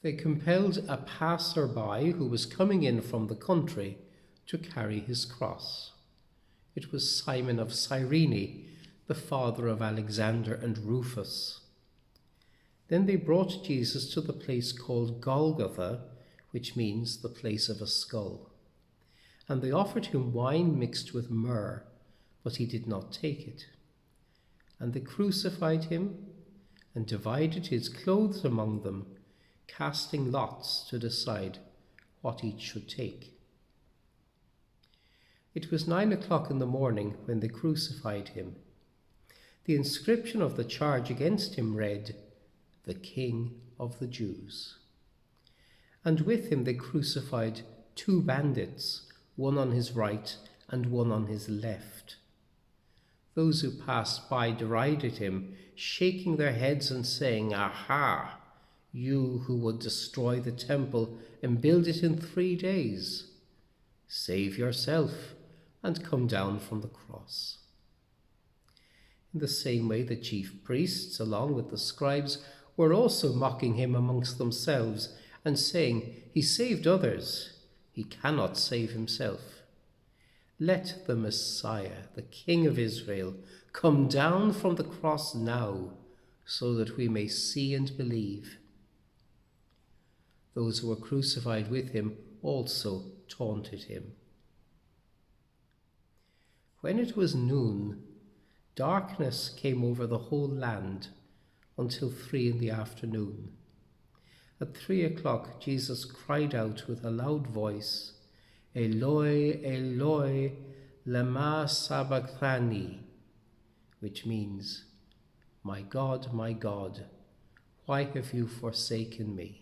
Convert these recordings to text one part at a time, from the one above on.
They compelled a passer-by who was coming in from the country to carry his cross. It was Simon of Cyrene, the father of Alexander and Rufus. Then they brought Jesus to the place called Golgotha, which means the place of a skull. And they offered him wine mixed with myrrh, but he did not take it. And they crucified him and divided his clothes among them, casting lots to decide what each should take. It was 9 o'clock in the morning when they crucified him. The inscription of the charge against him read, "The King of the Jews." And with him they crucified 2 bandits, one on his right and one on his left. Those who passed by derided him, shaking their heads and saying, "Aha! You who would destroy the temple and build it in 3 days. Save yourself and come down from the cross." In the same way, the chief priests, along with the scribes, were also mocking him amongst themselves and saying, "He saved others, he cannot save himself. Let the Messiah, the King of Israel, come down from the cross now, so that we may see and believe." Those who were crucified with him also taunted him. When it was noon, darkness came over the whole land until 3 in the afternoon. At 3 o'clock, Jesus cried out with a loud voice, "Eloi, Eloi, lama sabachthani," which means, my God, why have you forsaken me?"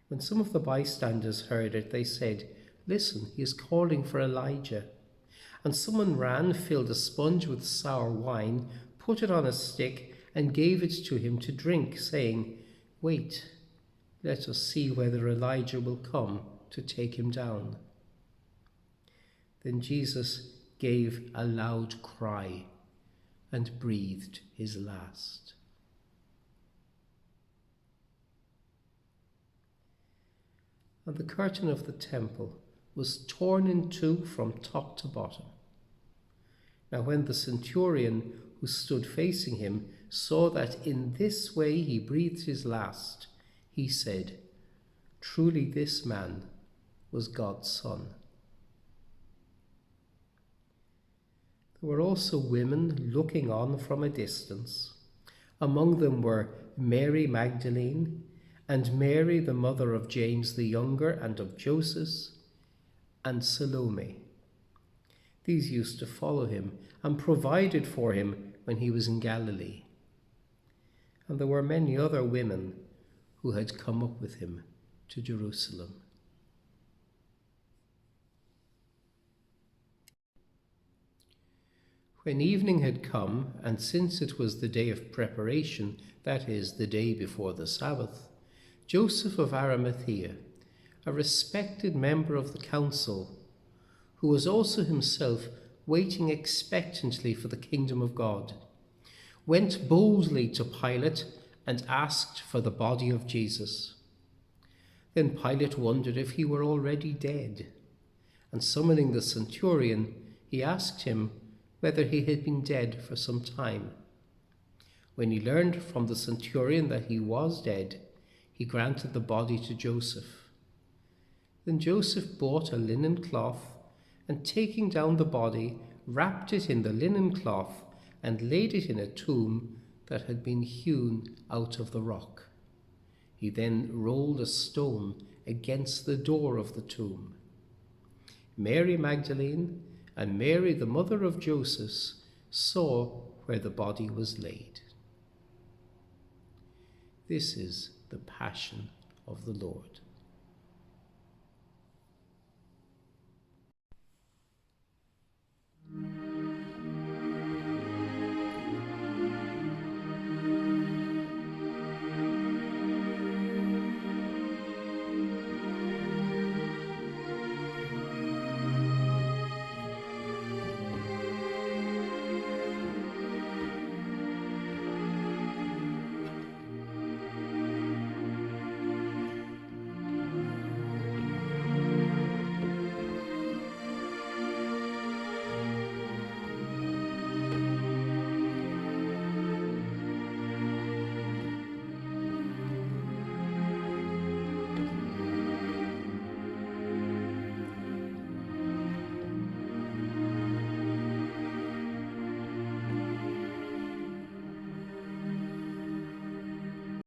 When some of the bystanders heard it, they said, "Listen, he is calling for Elijah." And someone ran, filled a sponge with sour wine, put it on a stick, and gave it to him to drink, saying, "Wait, let us see whether Elijah will come to take him down." Then Jesus gave a loud cry and breathed his last. And the curtain of the temple was torn in 2 from top to bottom. Now when the centurion who stood facing him saw that in this way he breathed his last, he said, "Truly this man was God's Son." There were also women looking on from a distance. Among them were Mary Magdalene, and Mary the mother of James the younger and of Joseph, and Salome. These used to follow him and provided for him when he was in Galilee. And there were many other women who had come up with him to Jerusalem. When evening had come, and since it was the day of preparation, that is, the day before the Sabbath, Joseph of Arimathea, a respected member of the council, who was also himself waiting expectantly for the kingdom of God, went boldly to Pilate and asked for the body of Jesus. Then Pilate wondered if he were already dead, and summoning the centurion, he asked him whether he had been dead for some time. When he learned from the centurion that he was dead, he granted the body to Joseph. Then Joseph bought a linen cloth, and taking down the body, wrapped it in the linen cloth, and laid it in a tomb that had been hewn out of the rock. He then rolled a stone against the door of the tomb. Mary Magdalene and Mary the mother of Joseph saw where the body was laid. This is the Passion of the Lord.